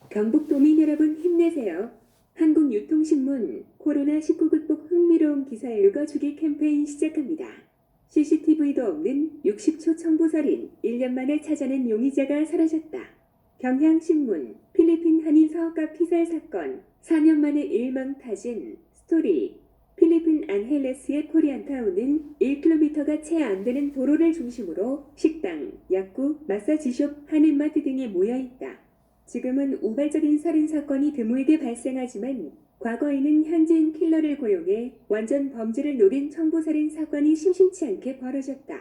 경북도민 여러분 힘내세요. 한국유통신문 코로나19 극복 흥미로운 기사 읽어주기 캠페인 시작합니다. CCTV도 없는 60초 청부살인 1년 만에 찾아낸 용의자가 사라졌다. 경향신문 필리핀 한인 사업가 피살 사건 4년 만에 일망타진 스토리 필리핀 안헬레스의 코리안타운은 1km가 채 안 되는 도로를 중심으로 식당, 약국, 마사지숍, 한인마트 등이 모여있다. 지금은 우발적인 살인사건이 드물게 발생하지만 과거에는 현지인 킬러를 고용해 완전 범죄를 노린 청부살인 사건이 심심치 않게 벌어졌다.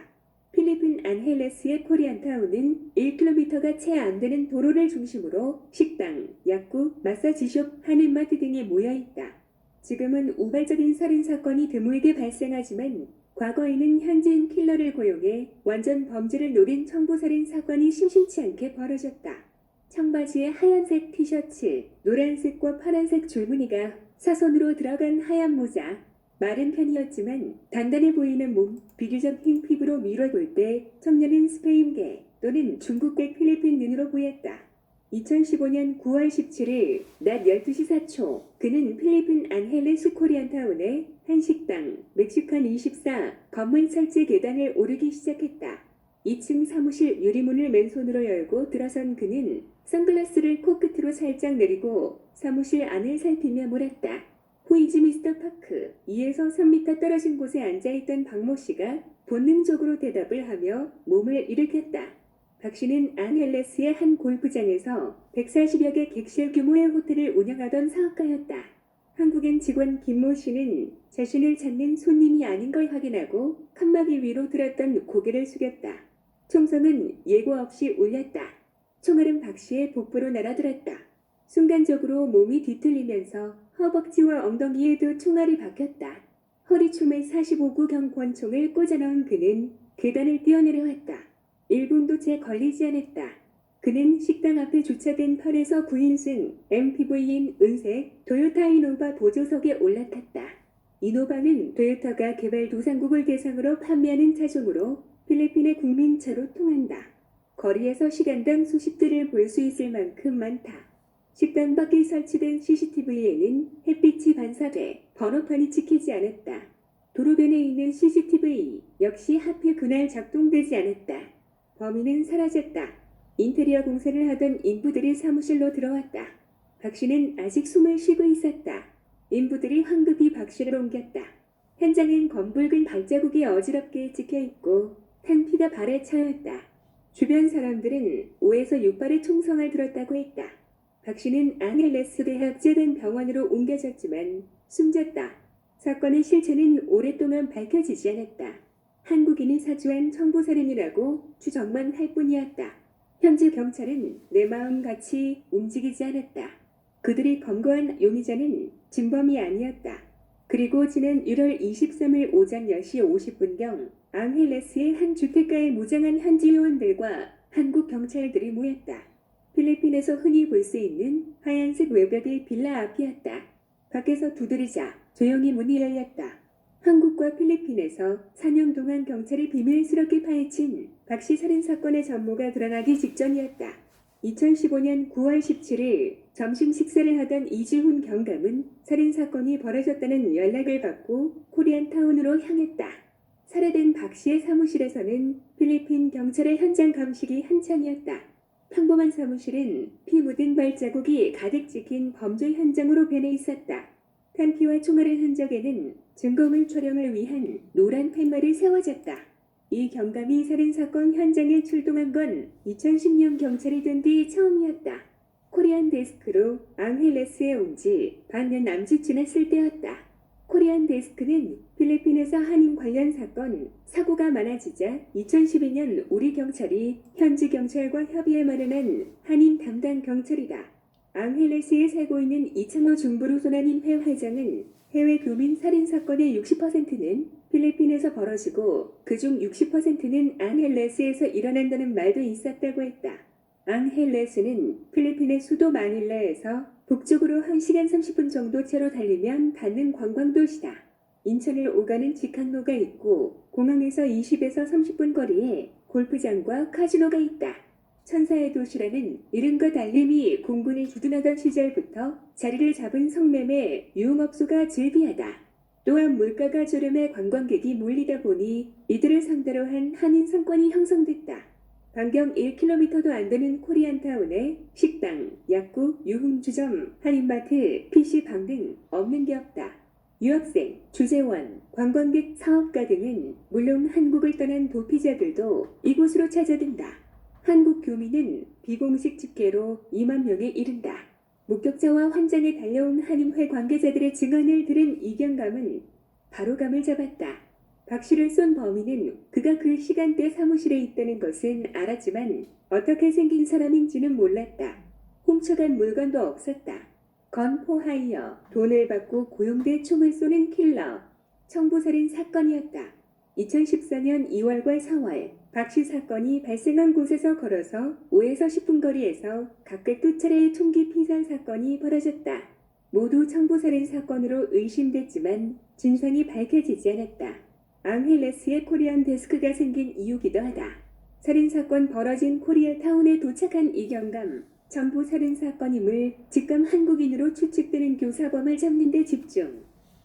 필리핀 안헬레스의 코리안타운은 1km가 채 안 되는 도로를 중심으로 식당, 약국, 마사지숍, 한인마트 등이 모여있다. 지금은 우발적인 살인사건이 드물게 발생하지만 과거에는 현지인 킬러를 고용해 완전 범죄를 노린 청부살인 사건이 심심치 않게 벌어졌다. 청바지에 하얀색 티셔츠, 노란색과 파란색 줄무늬가 사선으로 들어간 하얀 모자, 마른 편이었지만 단단해 보이는 몸, 비교적 흰 피부로 미뤄볼 때 청년은 스페인계 또는 중국계 필리핀 눈으로 보였다. 2015년 9월 17일 낮 12시 4초 그는 필리핀 안헬레스 코리안타운의 한 식당 멕시칸 24 건물 철제 계단을 오르기 시작했다. 2층 사무실 유리문을 맨손으로 열고 들어선 그는 선글라스를 코끝으로 살짝 내리고 사무실 안을 살피며 물었다. 호이즈 미스터 파크 2에서 3m 떨어진 곳에 앉아있던 박모 씨가 본능적으로 대답을 하며 몸을 일으켰다. 박 씨는 안헬레스의 한 골프장에서 140여 개 객실 규모의 호텔을 운영하던 사업가였다. 한국인 직원 김모 씨는 자신을 찾는 손님이 아닌 걸 확인하고 칸막이 위로 들었던 고개를 숙였다. 총성은 예고 없이 울렸다. 총알은 박 씨의 복부로 날아들었다. 순간적으로 몸이 뒤틀리면서 허벅지와 엉덩이에도 총알이 박혔다. 허리춤에 45구경 권총을 꽂아넣은 그는 계단을 뛰어내려왔다. 1분도 채 걸리지 않았다. 그는 식당 앞에 주차된 8에서 9인승 MPV인 은색 토요타 이노바 보조석에 올라탔다. 이노바는 토요타가 개발도상국을 대상으로 판매하는 차종으로 필리핀의 국민차로 통한다. 거리에서 시간당 수십 대를 볼 수 있을 만큼 많다. 식당 밖에 설치된 CCTV에는 햇빛이 반사돼 번호판이 찍히지 않았다. 도로변에 있는 CCTV 역시 하필 그날 작동되지 않았다. 범인은 사라졌다. 인테리어 공사를 하던 인부들이 사무실로 들어왔다. 박 씨는 아직 숨을 쉬고 있었다. 인부들이 황급히 박 씨를 옮겼다. 현장엔 검붉은 발자국이 어지럽게 찍혀있고 탄 피가 발에 차였다. 주변 사람들은 5에서 6발의 총성을 들었다고 했다. 박 씨는 안헬레스 대학 재단 병원으로 옮겨졌지만 숨졌다. 사건의 실체는 오랫동안 밝혀지지 않았다. 한국인이 사주한 청부살인이라고 추정만 할 뿐이었다. 현지 경찰은 내 마음같이 움직이지 않았다. 그들이 검거한 용의자는 진범이 아니었다. 그리고 지난 1월 23일 오전 10시 50분경 앙헬레스의 한 주택가에 무장한 현지 요원들과 한국 경찰들이 모였다. 필리핀에서 흔히 볼 수 있는 하얀색 외벽의 빌라 앞이었다. 밖에서 두드리자 조용히 문이 열렸다. 한국과 필리핀에서 4년 동안 경찰이 비밀스럽게 파헤친 박 씨 살인사건의 전모가 드러나기 직전이었다. 2015년 9월 17일 점심 식사를 하던 이지훈 경감은 살인사건이 벌어졌다는 연락을 받고 코리안타운으로 향했다. 살해된 박 씨의 사무실에서는 필리핀 경찰의 현장 감식이 한창이었다. 평범한 사무실은 피 묻은 발자국이 가득 찍힌 범죄 현장으로 변해 있었다. 탄피와 총알의 흔적에는 증거물 촬영을 위한 노란 팻말이 세워졌다. 이 경감이 살인사건 현장에 출동한 건 2010년 경찰이 된 뒤 처음이었다. 코리안 데스크로 앙헬레스에 온 지 반년 남짓 지났을 때였다. 코리안 데스크는 필리핀에서 한인 관련 사건, 사고가 많아지자 2012년 우리 경찰이 현지 경찰과 협의해 마련한 한인 담당 경찰이다. 앙헬레스에 살고 있는 이창호 중부루 소난인회 회장은 해외 교민 살인사건의 60%는 필리핀에서 벌어지고 그중 60%는 앙헬레스에서 일어난다는 말도 있었다고 했다. 앙헬레스는 필리핀의 수도 마닐라에서 북쪽으로 1시간 30분 정도 차로 달리면 닿는 관광도시다. 인천을 오가는 직항로가 있고 공항에서 20에서 30분 거리에 골프장과 카지노가 있다. 천사의 도시라는 이름과 달림이 공군을 주둔하던 시절부터 자리를 잡은 성매매 유흥업소가 즐비하다. 또한 물가가 저렴해 관광객이 몰리다 보니 이들을 상대로 한 한인 상권이 형성됐다. 반경 1km도 안 되는 코리안타운에 식당, 약국, 유흥주점, 한인마트, PC방 등 없는 게 없다. 유학생, 주재원, 관광객, 사업가 등은 물론 한국을 떠난 도피자들도 이곳으로 찾아든다. 한국 교민은 비공식 집계로 2만 명에 이른다. 목격자와 현장에 달려온 한인회 관계자들의 증언을 들은 이경감은 바로 감을 잡았다. 박 씨를 쏜 범인은 그가 그 시간대 사무실에 있다는 것은 알았지만 어떻게 생긴 사람인지는 몰랐다. 훔쳐간 물건도 없었다. 건포 하이어, 돈을 받고 고용돼 총을 쏘는 킬러, 청부살인 사건이었다. 2014년 2월과 4월 박 씨 사건이 발생한 곳에서 걸어서 5에서 10분 거리에서 각각 두 차례의 총기 피살 사건이 벌어졌다. 모두 청부살인 사건으로 의심됐지만 진상이 밝혀지지 않았다. 앙헬레스의 코리안 데스크가 생긴 이유기도 하다. 살인사건 벌어진 코리아타운에 도착한 이경감, 전부 살인사건임을 직감 한국인으로 추측되는 교사범을 잡는 데 집중.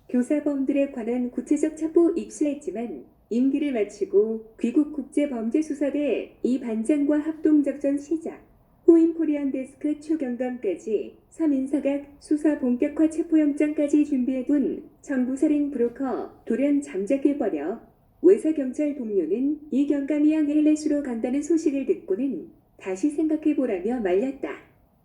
교사범들에 관한 구체적 첩보 입수했지만 임기를 마치고 귀국국제범죄수사대 이 반장과 합동작전 시작. 호임 코리안 데스크 초경감까지 3인사각 수사 본격화 체포영장까지 준비해둔 정부살인 브로커 돌연 잠적해버려 외사경찰 동료는 이경감이 앙헬레스로 간다는 소식을 듣고는 다시 생각해보라며 말렸다.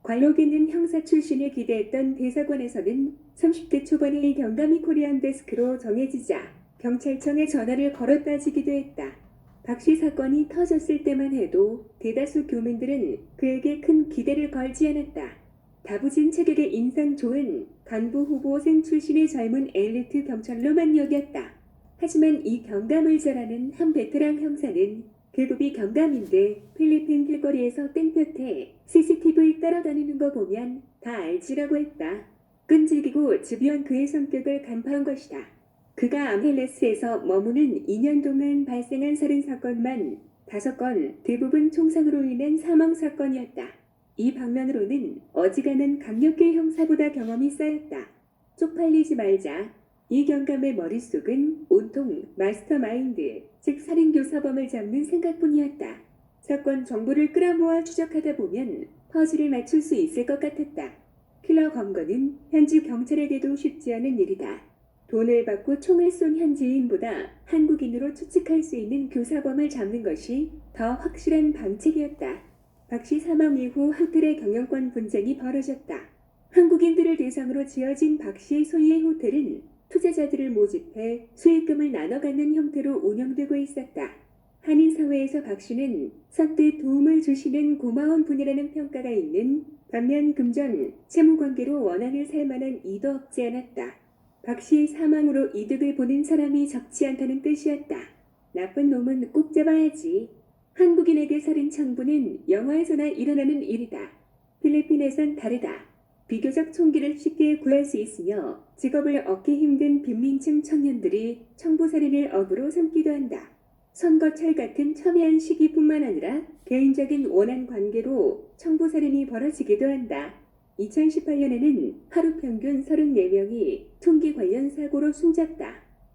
관록있는 형사 출신을 기대했던 대사관에서는 30대 초반의 이경감이 코리안 데스크로 정해지자 경찰청에 전화를 걸어 따지기도 했다. 박 씨 사건이 터졌을 때만 해도 대다수 교민들은 그에게 큰 기대를 걸지 않았다. 다부진 체격의 인상 좋은 간부 후보생 출신의 젊은 엘리트 경찰로만 여겼다. 하지만 이 경감을 잘 아는 한 베테랑 형사는 계급이 경감인데 필리핀 길거리에서 땡볕에 CCTV 따라다니는 거 보면 다 알지라고 했다. 끈질기고 집요한 그의 성격을 간파한 것이다. 그가 앙헬레스에서 머무는 2년 동안 발생한 살인사건만 5건, 대부분 총상으로 인한 사망사건이었다. 이 방면으로는 어지간한 강력계 형사보다 경험이 쌓였다. 쪽팔리지 말자. 이 경감의 머릿속은 온통 마스터마인드, 즉 살인교사범을 잡는 생각뿐이었다. 사건 정보를 끌어모아 추적하다 보면 퍼즐을 맞출 수 있을 것 같았다. 킬러 검거는 현지 경찰에게도 쉽지 않은 일이다. 돈을 받고 총을 쏜 현지인보다 한국인으로 추측할 수 있는 교사범을 잡는 것이 더 확실한 방책이었다. 박 씨 사망 이후 호텔의 경영권 분쟁이 벌어졌다. 한국인들을 대상으로 지어진 박 씨의 소유의 호텔은 투자자들을 모집해 수익금을 나눠 갖는 형태로 운영되고 있었다. 한인 사회에서 박 씨는 선뜻 도움을 주시는 고마운 분이라는 평가가 있는 반면 금전, 채무관계로 원한을 살 만한 이도 없지 않았다. 박 씨의 사망으로 이득을 보는 사람이 적지 않다는 뜻이었다. 나쁜 놈은 꼭 잡아야지. 한국인에게 살인 청부는 영화에서나 일어나는 일이다. 필리핀에선 다르다. 비교적 총기를 쉽게 구할 수 있으며 직업을 얻기 힘든 빈민층 청년들이 청부살인을 업으로 삼기도 한다. 선거철 같은 첨예한 시기뿐만 아니라 개인적인 원한 관계로 청부살인이 벌어지기도 한다. 2018년에는 하루 평균 34명이 총기 관련 사고로 숨졌다.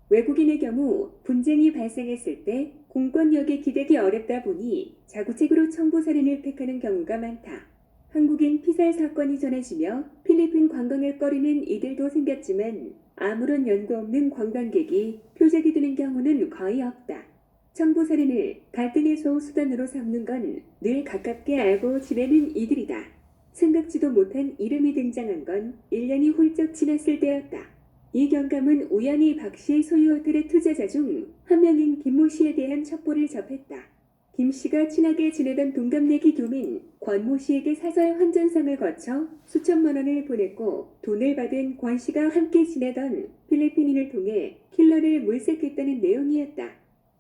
외국인의 경우 분쟁이 발생했을 때 공권력에 기대기 어렵다 보니 자구책으로 청부살인을 택하는 경우가 많다. 한국인 피살 사건이 전해지며 필리핀 관광을 꺼리는 이들도 생겼지만 아무런 연고 없는 관광객이 표적이 되는 경우는 거의 없다. 청부살인을 갈등의 소수단으로 삼는 건 늘 가깝게 알고 지내는 이들이다. 생각지도 못한 이름이 등장한 건 1년이 훌쩍 지났을 때였다. 이 경감은 우연히 박 씨의 소유 호텔의 투자자 중 한 명인 김모 씨에 대한 첩보를 접했다. 김 씨가 친하게 지내던 동갑내기 교민 권모 씨에게 사설 환전상을 거쳐 수천만 원을 보냈고 돈을 받은 권 씨가 함께 지내던 필리핀인을 통해 킬러를 물색했다는 내용이었다.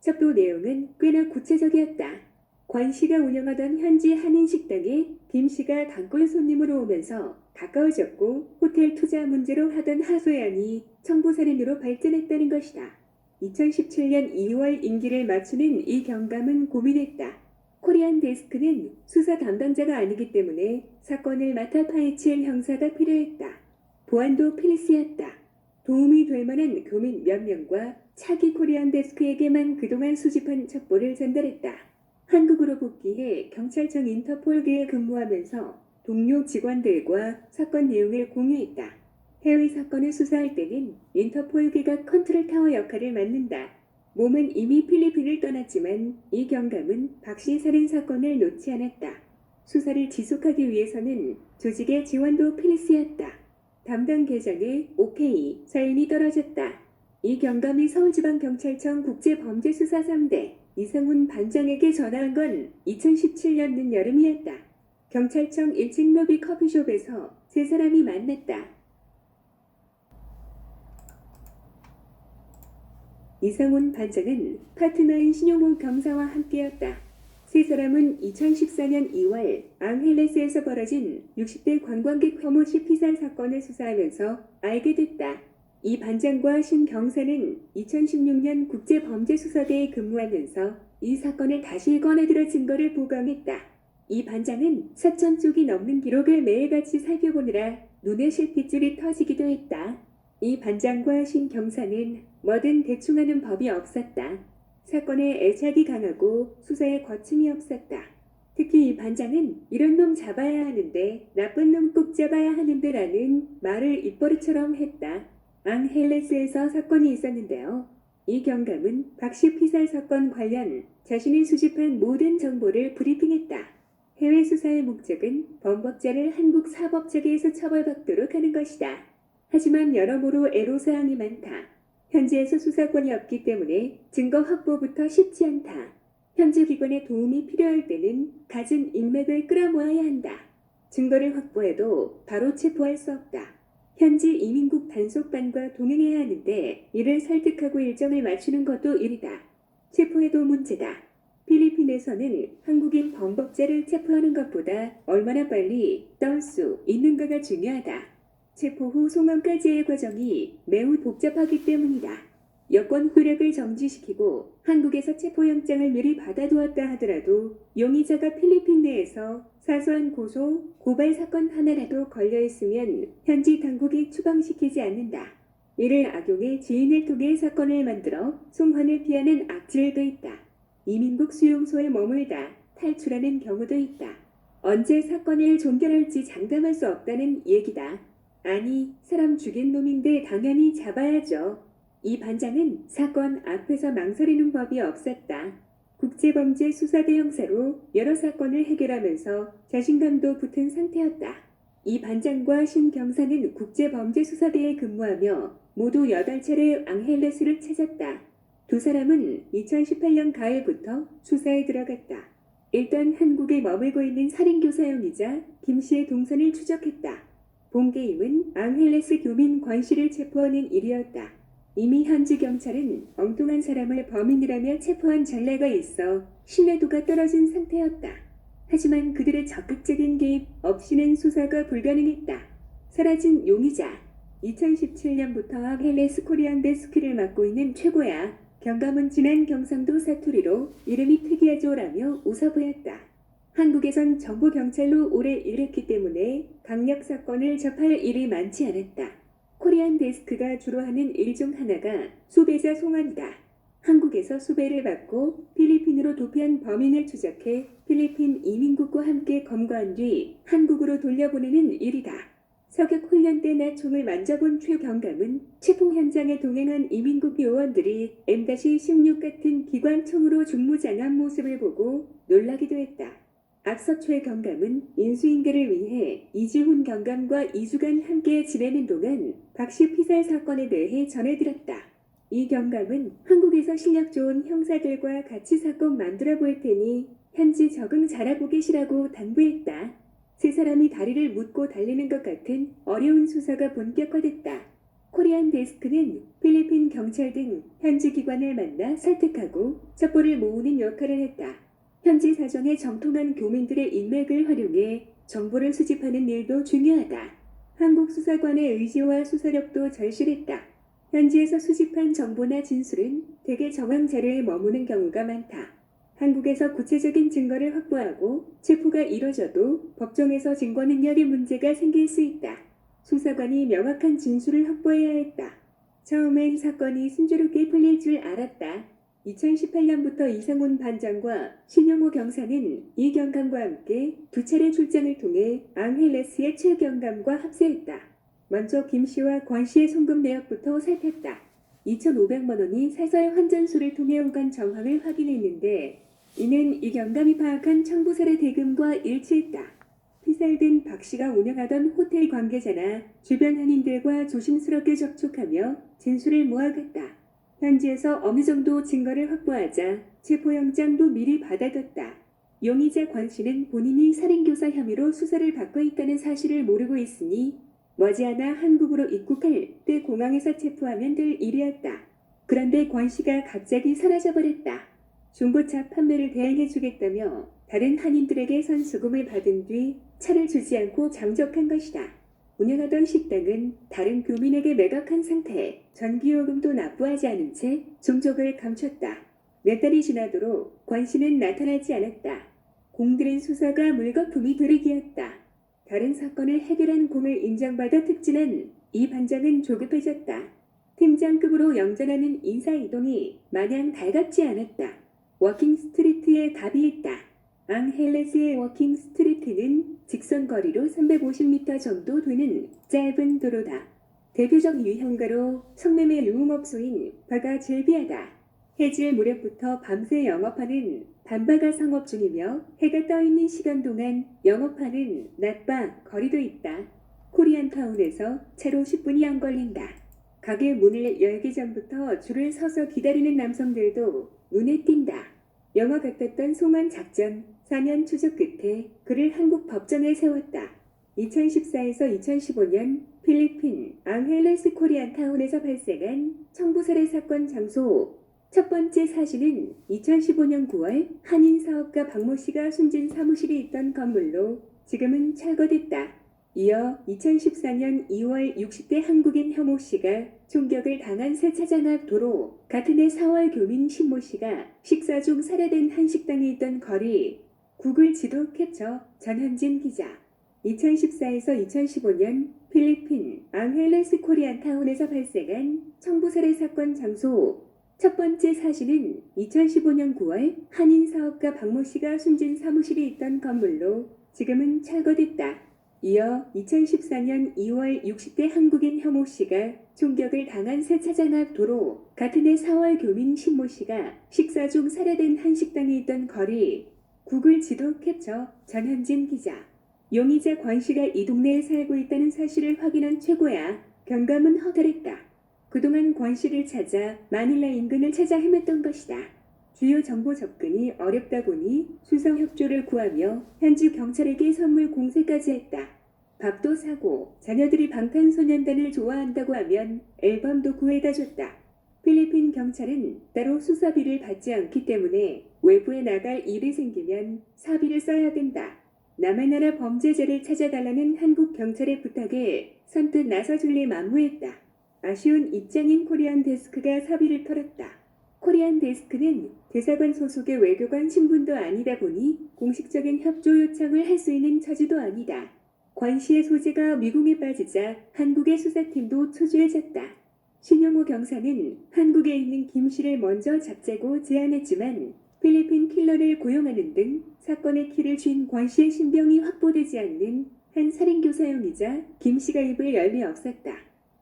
첩보 내용은 꽤나 구체적이었다. 권 씨가 운영하던 현지 한인 식당에 김 씨가 단골 손님으로 오면서 가까워졌고 호텔 투자 문제로 하던 하소연이 청부살인으로 발전했다는 것이다. 2017년 2월 임기를 마치는 이 경감은 고민했다. 코리안 데스크는 수사 담당자가 아니기 때문에 사건을 맡아 파헤칠 형사가 필요했다. 보안도 필수였다. 도움이 될 만한 교민 몇 명과 차기 코리안 데스크에게만 그동안 수집한 첩보를 전달했다. 한국으로 복귀해 경찰청 인터폴계에 근무하면서 동료 직원들과 사건 내용을 공유했다. 해외 사건을 수사할 때는 인터폴계가 컨트롤타워 역할을 맡는다. 몸은 이미 필리핀을 떠났지만 이 경감은 박씨 살인 사건을 놓지 않았다. 수사를 지속하기 위해서는 조직의 지원도 필수였다. 담당 계장의 OK 사인이 떨어졌다. 이 경감이 서울지방경찰청 국제범죄수사 3대 이상훈 반장에게 전화한 건 2017년 늦여름이었다. 경찰청 1층 로비 커피숍에서 세 사람이 만났다. 이상훈 반장은 파트너인 신용호 경사와 함께였다. 세 사람은 2014년 2월 앙헬레스에서 벌어진 60대 관광객 혐오시 피살 사건을 수사하면서 알게 됐다. 이 반장과 신 경사는 2016년 국제범죄수사대에 근무하면서 이 사건을 다시 꺼내들어 증거를 보강했다. 이 반장은 4,000쪽이 넘는 기록을 매일같이 살펴보느라 눈에 실핏줄이 터지기도 했다. 이 반장과 신 경사는 뭐든 대충 하는 법이 없었다. 사건에 애착이 강하고 수사에 거침이 없었다. 특히 이 반장은 이런 놈 잡아야 하는데 나쁜 놈 꼭 잡아야 하는데 라는 말을 입버릇처럼 했다. 앙헬레스에서 사건이 있었는데요. 이 경감은 박씨 피살 사건 관련 자신이 수집한 모든 정보를 브리핑했다. 해외 수사의 목적은 범법자를 한국 사법체계에서 처벌받도록 하는 것이다. 하지만 여러모로 애로사항이 많다. 현지에서 수사권이 없기 때문에 증거 확보부터 쉽지 않다. 현지 기관의 도움이 필요할 때는 갖은 인맥을 끌어모아야 한다. 증거를 확보해도 바로 체포할 수 없다. 현지 이민국 단속반과 동행해야 하는데 이를 설득하고 일정을 맞추는 것도 일이다. 체포해도 문제다. 필리핀에서는 한국인 범법자를 체포하는 것보다 얼마나 빨리 떠올 수 있는가가 중요하다. 체포 후 송환까지의 과정이 매우 복잡하기 때문이다. 여권 효력을 정지시키고 한국에서 체포영장을 미리 받아두었다 하더라도 용의자가 필리핀 내에서 사소한 고소, 고발 사건 하나라도 걸려있으면 현지 당국이 추방시키지 않는다. 이를 악용해 지인을 통해 사건을 만들어 송환을 피하는 악질도 있다. 이민국 수용소에 머물다 탈출하는 경우도 있다. 언제 사건을 종결할지 장담할 수 없다는 얘기다. 아니, 사람 죽인 놈인데 당연히 잡아야죠. 이 반장은 사건 앞에서 망설이는 법이 없었다. 국제범죄수사대 형사로 여러 사건을 해결하면서 자신감도 붙은 상태였다. 이 반장과 신 경사는 국제범죄수사대에 근무하며 모두 8차례 앙헬레스를 찾았다. 두 사람은 2018년 가을부터 수사에 들어갔다. 일단 한국에 머물고 있는 살인교사용이자 김 씨의 동선을 추적했다. 본 게임은 앙헬레스 교민 권 씨를 체포하는 일이었다. 이미 현지 경찰은 엉뚱한 사람을 범인이라며 체포한 전례가 있어 신뢰도가 떨어진 상태였다. 하지만 그들의 적극적인 개입 없이는 수사가 불가능했다. 사라진 용의자. 2017년부터 앙헬레스 코리안 데스크를 맡고 있는 최고야. 경감은 지난 경상도 사투리로 이름이 특이하죠라며 웃어 보였다. 한국에선 정보경찰로 오래 일했기 때문에 강력 사건을 접할 일이 많지 않았다. 코리안 데스크가 주로 하는 일 중 하나가 수배자 송환이다. 한국에서 수배를 받고 필리핀으로 도피한 범인을 추적해 필리핀 이민국과 함께 검거한 뒤 한국으로 돌려보내는 일이다. 서격 훈련 때 나 총을 만져본 최 경감은 체포 현장에 동행한 이민국 요원들이 M-16 같은 기관총으로 중무장한 모습을 보고 놀라기도 했다. 앞서 최 경감은 인수인계를 위해 이지훈 경감과 2주간 함께 지내는 동안 박씨 피살 사건에 대해 전해들었다. 이 경감은 한국에서 실력 좋은 형사들과 같이 사건 만들어 볼 테니 현지 적응 잘하고 계시라고 당부했다. 세 사람이 다리를 묶고 달리는 것 같은 어려운 수사가 본격화됐다. 코리안 데스크는 필리핀 경찰 등 현지 기관을 만나 설득하고 첩보를 모으는 역할을 했다. 현지 사정에 정통한 교민들의 인맥을 활용해 정보를 수집하는 일도 중요하다. 한국 수사관의 의지와 수사력도 절실했다. 현지에서 수집한 정보나 진술은 대개 정황 자료에 머무는 경우가 많다. 한국에서 구체적인 증거를 확보하고 체포가 이뤄져도 법정에서 증거 능력에 문제가 생길 수 있다. 수사관이 명확한 진술을 확보해야 했다. 처음엔 사건이 순조롭게 풀릴 줄 알았다. 2018년부터 이상훈 반장과 신용호 경사는 이 경감과 함께 두 차례 출장을 통해 앙헬레스의 최 경감과 합세했다. 먼저 김 씨와 권 씨의 송금 내역부터 살폈다. 2,500만 원이 사설 환전소를 통해 오간 정황을 확인했는데 이는 이 경감이 파악한 청부살의 대금과 일치했다. 피살된 박 씨가 운영하던 호텔 관계자나 주변 한인들과 조심스럽게 접촉하며 진술을 모아갔다. 현지에서 어느 정도 증거를 확보하자 체포영장도 미리 받아뒀다. 용의자 권 씨는 본인이 살인교사 혐의로 수사를 받고 있다는 사실을 모르고 있으니 머지않아 한국으로 입국할 때 공항에서 체포하면 될 일이었다. 그런데 권 씨가 갑자기 사라져버렸다. 중고차 판매를 대행해주겠다며 다른 한인들에게 선수금을 받은 뒤 차를 주지 않고 장적한 것이다. 운영하던 식당은 다른 교민에게 매각한 상태, 전기요금도 납부하지 않은 채 종족을 감췄다. 몇 달이 지나도록 권 씨는 나타나지 않았다. 공들인 수사가 물거품이 되리기였다. 다른 사건을 해결한 공을 인정받아 특진한 이 반장은 조급해졌다. 팀장급으로 영전하는 인사이동이 마냥 달갑지 않았다. 워킹 스트리트에 답이 있다. 앙헬레스의 워킹 스트리트는 직선 거리로 350m 정도 되는 짧은 도로다. 대표적 유형가로 성매매 유흥업소인 바가 즐비하다. 해질 무렵부터 밤새 영업하는 밤바가 상업 중이며 해가 떠있는 시간 동안 영업하는 낮바 거리도 있다. 코리안타운에서 차로 10분이 안 걸린다. 가게 문을 열기 전부터 줄을 서서 기다리는 남성들도 눈에 띈다. 영화 같았던 송환 작전 4년 추적 끝에 그를 한국 법정에 세웠다. 2014에서 2015년 필리핀 앙헬레스 코리안타운에서 발생한 청부살해 사건 장소 첫 번째 사진은 2015년 9월 한인 사업가 박모 씨가 숨진 사무실이 있던 건물로 지금은 철거됐다. 이어 2014년 2월 60대 한국인 혐오 씨가 총격을 당한 세차장 앞 도로, 같은 해 4월 교민 신모 씨가 식사 중 살해된 한식당에 있던 거리, 구글 지도 캡처 전현진 기자. 2014에서 2015년 필리핀 앙헬레스 코리안타운에서 발생한 청부살해 사건 장소 첫 번째 사진은 2015년 9월 한인 사업가 박모 씨가 숨진 사무실이 있던 건물로 지금은 철거됐다. 이어 2014년 2월 60대 한국인 혐오 씨가 총격을 당한 세차장 앞 도로, 같은 해 4월 교민 신모 씨가 식사 중 살해된 한식당에 있던 거리, 구글 지도 캡처 전현진 기자. 용의자 권 씨가 이 동네에 살고 있다는 사실을 확인한 최고야. 경감은 허탈했다. 그동안 권 씨를 찾아 마닐라 인근을 찾아 헤맸던 것이다. 주요 정보 접근이 어렵다 보니 수성 협조를 구하며 현지 경찰에게 선물 공세까지 했다. 밥도 사고 자녀들이 방탄소년단을 좋아한다고 하면 앨범도 구해다 줬다. 필리핀 경찰은 따로 수사비를 받지 않기 때문에 외부에 나갈 일이 생기면 사비를 써야 된다. 남의 나라 범죄자를 찾아달라는 한국 경찰의 부탁에 선뜻 나서줄래 만무했다. 아쉬운 입장인 코리안 데스크가 사비를 털었다. 코리안 데스크는 대사관 소속의 외교관 신분도 아니다 보니 공식적인 협조 요청을 할 수 있는 처지도 아니다. 권 씨의 소재가 미궁에 빠지자 한국의 수사팀도 초조해졌다. 신용호 경사는 한국에 있는 김 씨를 먼저 잡자고 제안했지만 필리핀 킬러를 고용하는 등 사건의 키를 쥔 권 씨의 신병이 확보되지 않는 한 살인교사용이자 김 씨가 입을 열매 없었다.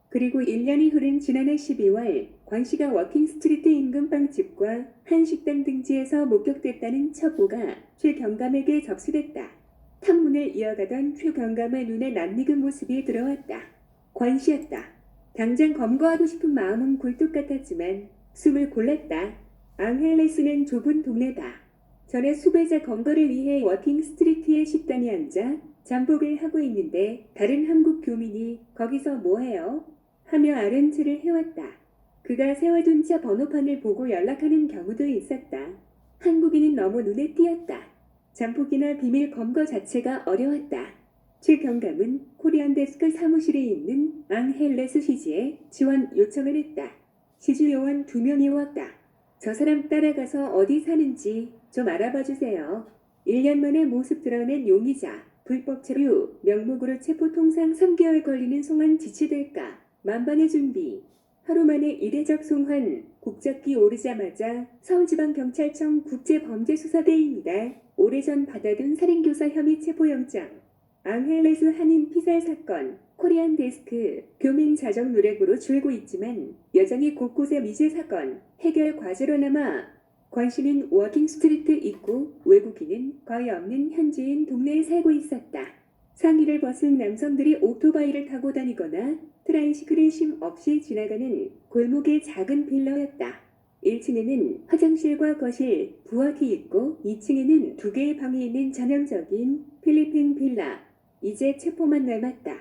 그리고 1년이 흐른 지난해 12월 권 씨가 워킹스트리트 인근 빵집과 한 식당 등지에서 목격됐다는 첩보가 최 경감에게 접수됐다. 탐문을 이어가던 최 경감의 눈에 낯익은 모습이 들어왔다. 권 씨였다. 당장 검거하고 싶은 마음은 굴뚝 같았지만 숨을 골랐다. 앙헬레스는 좁은 동네다. 전에 수배자 검거를 위해 워킹스트리트의 식당에 앉아 잠복을 하고 있는데 다른 한국 교민이 거기서 뭐해요? 하며 아른치를 해왔다. 그가 세워둔 차 번호판을 보고 연락하는 경우도 있었다. 한국인은 너무 눈에 띄었다. 잠복이나 비밀 검거 자체가 어려웠다. 최 경감은 코리안 데스크 사무실에 있는 앙헬레스 시지에 지원 요청을 했다. 시주 요원 2명이 왔다. 저 사람 따라가서 어디 사는지 좀 알아봐 주세요. 1년 만에 모습 드러낸 용의자, 불법 체류, 명목으로 체포 통상 3개월 걸리는 송환 지치될까? 만반의 준비. 하루 만에 이례적 송환, 국적기 오르자마자 서울지방경찰청 국제범죄수사대입니다. 오래전 받아둔 살인교사 혐의 체포영장. 앙헬레스 한인 피살 사건, 코리안 데스크, 교민 자정 노력으로 줄고 있지만 여전히 곳곳에 미제 사건, 해결 과제로 남아 관씨는 워킹 스트리트 입구, 외국인은 거의 없는 현지인 동네에 살고 있었다. 상의를 벗은 남성들이 오토바이를 타고 다니거나 트라이시클을 쉼 없이 지나가는 골목의 작은 빌라였다. 1층에는 화장실과 거실, 부엌이 있고 2층에는 2개의 방이 있는 전형적인 필리핀 빌라. 이제 체포만 남았다.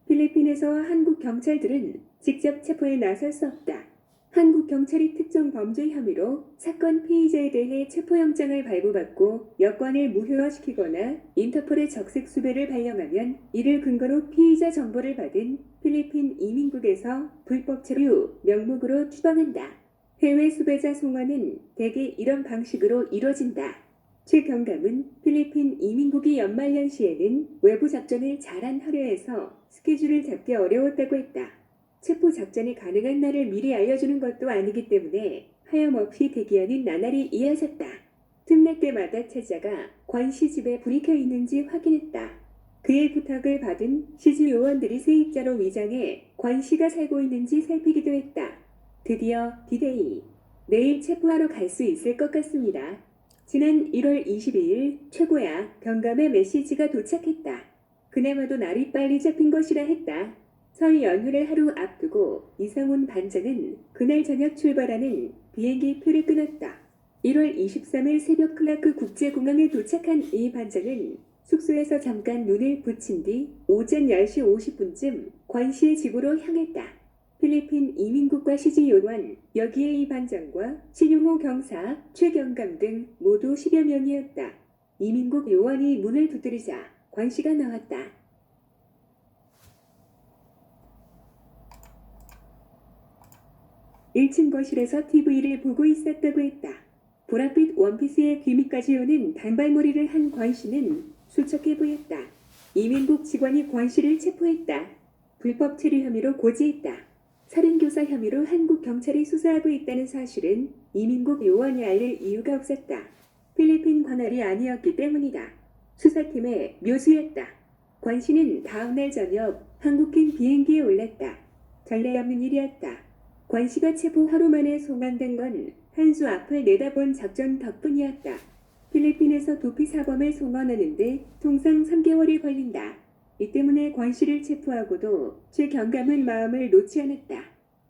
필리핀에서 한국 경찰들은 직접 체포에 나설 수 없다. 한국 경찰이 특정 범죄 혐의로 사건 피의자에 대해 체포영장을 발부받고 여권을 무효화시키거나 인터폴의 적색 수배를 발령하면 이를 근거로 피의자 정보를 받은 필리핀 이민국에서 불법 체류 명목으로 추방한다. 해외 수배자 송환은 대개 이런 방식으로 이뤄진다. 최 경감은 필리핀 이민국이 연말연시에는 외부 작전을 잘안 하려 해서 스케줄을 잡기 어려웠다고 했다. 체포 작전이 가능한 날을 미리 알려주는 것도 아니기 때문에 하염없이 대기하는 나날이 이어졌다. 틈날 때마다 찾아가 관씨 집에 불이 켜 있는지 확인했다. 그의 부탁을 받은 시즈 요원들이 세입자로 위장해 관씨가 살고 있는지 살피기도 했다. 드디어 디데이. 내일 체포하러 갈 수 있을 것 같습니다. 지난 1월 22일 최고야 경감의 메시지가 도착했다. 그나마도 날이 빨리 잡힌 것이라 했다. 설 연휴를 하루 앞두고 이상훈 반장은 그날 저녁 출발하는 비행기 표를 끊었다. 1월 23일 새벽 클라크 국제공항에 도착한 이 반장은 숙소에서 잠깐 눈을 붙인 뒤 오전 10시 50분쯤 관씨의 집으로 향했다. 필리핀 이민국과 시지 요원, 여기에 이 반장과 신용호 경사, 최경감 등 모두 10여 명이었다. 이민국 요원이 문을 두드리자 관씨가 나왔다. (1층) 거실에서 TV를 보고 있었다고 했다. 보랏빛 원피스에 귀밑까지 오는 단발머리를 한 관씨는 수척해 보였다. 이민국 직원이 관씨를 체포했다. 불법 체류 혐의로 고지했다. 살인교사 혐의로 한국 경찰이 수사하고 있다는 사실은 이민국 요원이 알릴 이유가 없었다. 필리핀 관할이 아니었기 때문이다. 수사팀의 묘수였다. 관씨는 다음날 저녁 한국행 비행기에 올랐다. 전례 없는 일이었다. 관씨가 체포 하루 만에 송환된 건 한 수 앞을 내다본 작전 덕분이었다. 필리핀에서 도피 사범을 송환하는데 통상 3개월이 걸린다. 이 때문에 관씨를 체포하고도 최 경감은 마음을 놓지 않았다.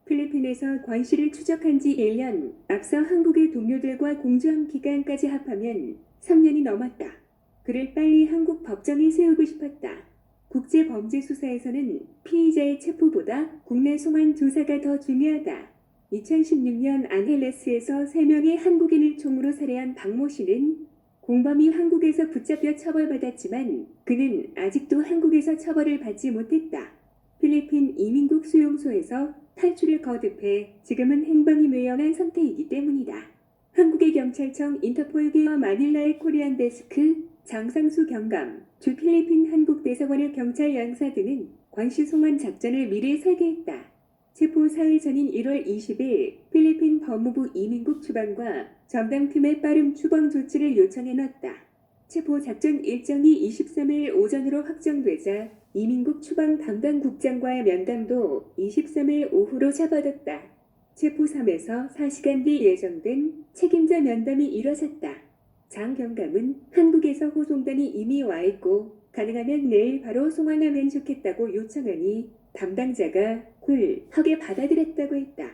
필리핀에서 관씨를 추적한 지 1년, 앞서 한국의 동료들과 공조한 기간까지 합하면 3년이 넘었다. 그를 빨리 한국 법정에 세우고 싶었다. 국제범죄수사에서는 피의자의 체포보다 국내 송환 조사가 더 중요하다. 2016년 앙헬레스에서 3명의 한국인을 총으로 살해한 박모 씨는 공범이 한국에서 붙잡혀 처벌받았지만 그는 아직도 한국에서 처벌을 받지 못했다. 필리핀 이민국 수용소에서 탈출을 거듭해 지금은 행방이 묘연한 상태이기 때문이다. 한국의 경찰청 인터폴 계와 마닐라의 코리안 데스크, 장상수 경감, 주 필리핀 한국 대사관의 경찰 양사 등은 관씨 송환 작전을 미리 설계했다. 체포 사흘 전인 1월 20일 필리핀 법무부 이민국 추방과 전담팀의 빠른 추방 조치를 요청해놨다. 체포 작전 일정이 23일 오전으로 확정되자 이민국 추방 담당 국장과의 면담도 23일 오후로 잡아뒀다. 체포 3에서 4시간 뒤 예정된 책임자 면담이 이뤄졌다. 장 경감은 한국에서 호송단이 이미 와 있고 가능하면 내일 바로 송환하면 좋겠다고 요청하니 담당자가 쿨하게 받아들였다고 했다.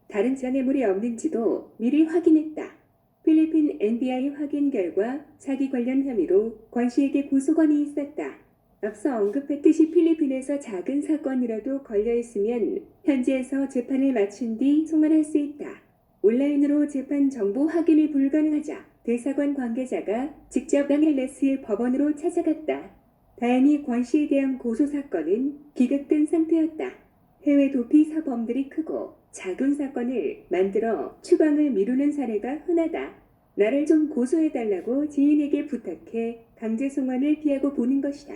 다른 장애물이 없는지도 미리 확인했다. 필리핀 NBI 확인 결과 사기 관련 혐의로 관씨에게 고소건이 있었다. 앞서 언급했듯이 필리핀에서 작은 사건이라도 걸려있으면 현지에서 재판을 마친 뒤 송환할 수 있다. 온라인으로 재판 정보 확인이 불가능하자 대사관 관계자가 직접 앙헬레스의 법원으로 찾아갔다. 다행히 관씨에 대한 고소 사건은 기각된 상태였다. 해외 도피 사범들이 크고 작은 사건을 만들어 추방을 미루는 사례가 흔하다. 나를 좀 고소해달라고 지인에게 부탁해 강제 송환을 피하고 보는 것이다.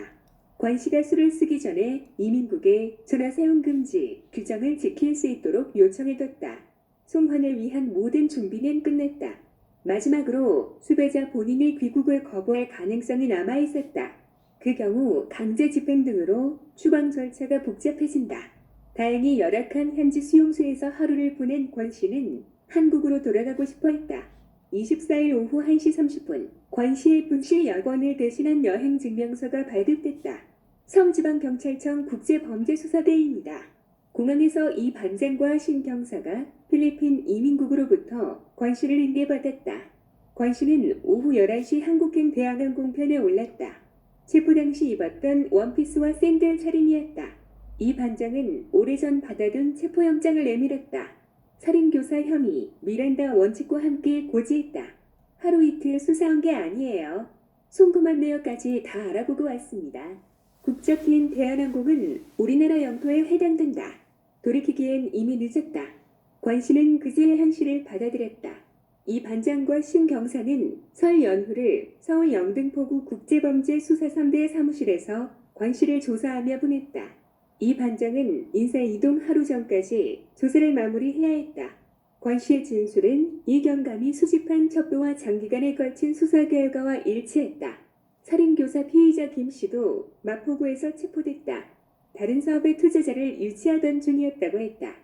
권 씨가 수를 쓰기 전에 이민국에 전화 사용 금지 규정을 지킬 수 있도록 요청해뒀다. 송환을 위한 모든 준비는 끝냈다. 마지막으로 수배자 본인의 귀국을 거부할 가능성이 남아있었다. 그 경우 강제 집행 등으로 추방 절차가 복잡해진다. 다행히 열악한 현지 수용소에서 하루를 보낸 권 씨는 한국으로 돌아가고 싶어 했다. 24일 오후 1시 30분 권 씨의 분실 여권을 대신한 여행 증명서가 발급됐다. 서울지방경찰청 국제범죄수사대입니다. 공항에서 이 반장과 신 경사가 필리핀 이민국으로부터 권 씨를 인계받았다. 권 씨는 오후 11시 한국행 대한항공편에 올랐다. 체포 당시 입었던 원피스와 샌들 차림이었다. 이 반장은 오래전 받아둔 체포영장을 내밀었다. 살인교사 혐의, 미란다 원칙과 함께 고지했다. 하루 이틀 수사한 게 아니에요. 송금한 내역까지 다 알아보고 왔습니다. 국적기인 대한항공은 우리나라 영토에 해당된다. 돌이키기엔 이미 늦었다. 권 씨는 그제야 현실을 받아들였다. 이 반장과 신 경사는 설 연후를 서울 영등포구 국제범죄수사선대 사무실에서 권 씨를 조사하며 보냈다. 이 반장은 인사 이동 하루 전까지 조사를 마무리해야 했다. 권 씨의 진술은 이경감이 수집한 첩보와 장기간에 걸친 수사 결과와 일치했다. 살인교사 피의자 김 씨도 마포구에서 체포됐다. 다른 사업의 투자자를 유치하던 중이었다고 했다.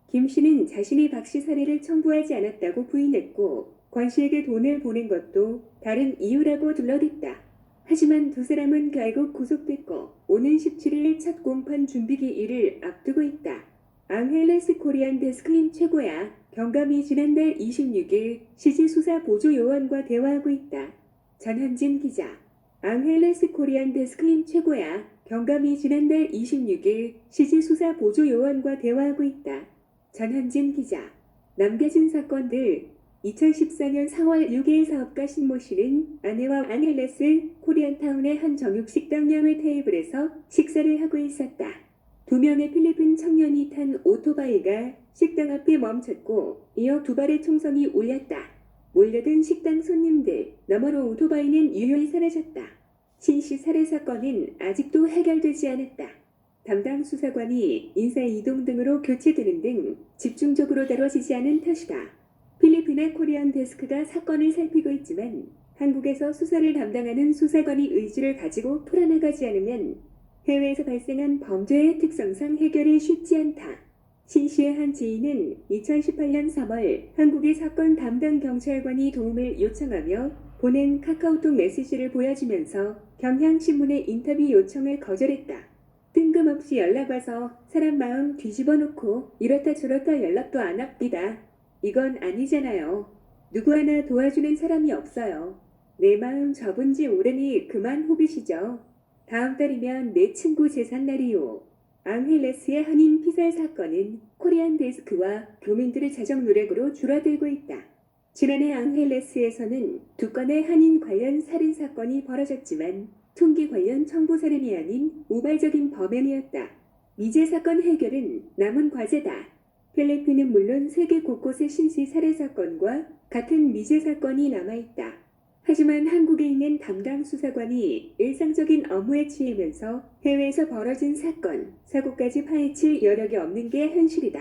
김 씨는 자신이 박 씨 살해를 청부하지 않았다고 부인했고 권 씨에게 돈을 보낸 것도 다른 이유라고 둘러댔다. 하지만 두 사람은 결국 구속됐고 오는 17일 첫 공판 준비기일을 앞두고 있다. 앙헬레스 코리안 데스크인 최고야. 경감이 지난달 26일 CG 수사 보조 요원과 대화하고 있다. 전현진 기자. 앙헬레스 코리안 데스크인 최고야. 경감이 지난달 26일 CG 수사 보조 요원과 대화하고 있다. 전현진 기자. 남겨진 사건들. 2014년 4월 6일 사업가 신모 씨는 아내와 앙헬레스 코리안타운의 한 정육식당형의 테이블에서 식사를 하고 있었다. 두 명의 필리핀 청년이 탄 오토바이가 식당 앞에 멈췄고 이어 두 발의 총성이 울렸다. 몰려든 식당 손님들, 너머로 오토바이는 유유히 사라졌다. 신 씨 살해 사건은 아직도 해결되지 않았다. 담당 수사관이 인사 이동 등으로 교체되는 등 집중적으로 다뤄지지 않은 탓이다. 필리핀의 코리안 데스크가 사건을 살피고 있지만 한국에서 수사를 담당하는 수사관이 의지를 가지고 풀어나가지 않으면 해외에서 발생한 범죄의 특성상 해결이 쉽지 않다. 신 씨의 한 지인은 2018년 3월 한국의 사건 담당 경찰관이 도움을 요청하며 보낸 카카오톡 메시지를 보여주면서 경향신문의 인터뷰 요청을 거절했다. 뜬금없이 연락 와서 사람 마음 뒤집어 놓고 이렇다 저렇다 연락도 안 합니다. 이건 아니잖아요. 누구 하나 도와주는 사람이 없어요. 내 마음 접은 지 오래니 그만 호비시죠. 다음 달이면 내 친구 제삿날이요. 앙헬레스의 한인 피살 사건은 코리안 데스크와 교민들의 자정 노력으로 줄어들고 있다. 지난해 앙헬레스에서는 두 건의 한인 관련 살인 사건이 벌어졌지만 통기 관련 청부 살인이 아닌 우발적인 범행이었다. 미제 사건 해결은 남은 과제다. 필리핀은 물론 세계 곳곳의 신씨 살해 사건과 같은 미제 사건이 남아있다. 하지만 한국에 있는 담당 수사관이 일상적인 업무에 치이면서 해외에서 벌어진 사건, 사고까지 파헤칠 여력이 없는 게 현실이다.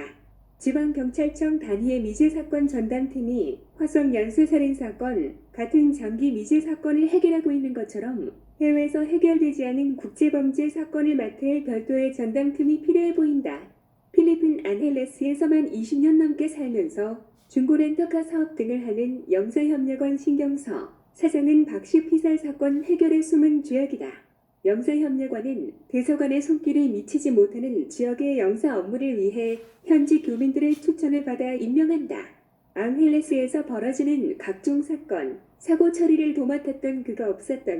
지방경찰청 단위의 미제 사건 전담팀이 화성 연쇄살인 사건, 같은 장기 미제 사건을 해결하고 있는 것처럼 해외에서 해결되지 않은 국제범죄 사건을 맡을 별도의 전담팀이 필요해 보인다. 필리핀 앙헬레스에서만 20년 넘게 살면서 중고 렌터카 사업 등을 하는 영사협력원 신경서 사장은 박씨 피살 사건 해결의 숨은 죄악이다. 영사협력원은 대사관의 손길이 미치지 못하는 지역의 영사 업무를 위해 현지 교민들의 추천을 받아 임명한다. 앙헬레스에서 벌어지는 각종 사건, 사고 처리를 도맡았던 그가 없었던